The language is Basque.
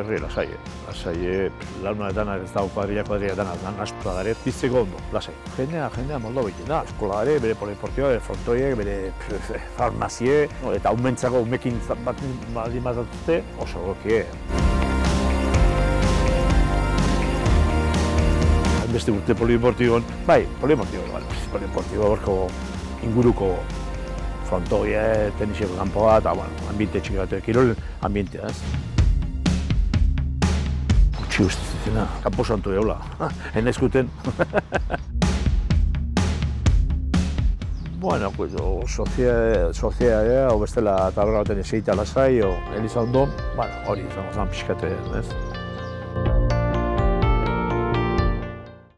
horri lasai, launa danak ez dago kuadrilla danak, nastuta dara, bizteko ondo, lasai. Jendea moldo bitin da, eskola dara, bere poliportioa, bere frontoiek, bere farmazie, eta umentzako umekin bat baldin batute, oso gokie. Beste urte poliportibon, bai, poliportibo horko inguruko frontoia, teniseko kanpoa, eta, ambiente txiki bat, kirol ambientea, ez? Gutxi ustezitena, kanpo santu egola, enezkuten. Bueno, pues, soziea, o bestela tabla baten eseita lasai, o eliza ondo, hori izango zen pixkate, ez?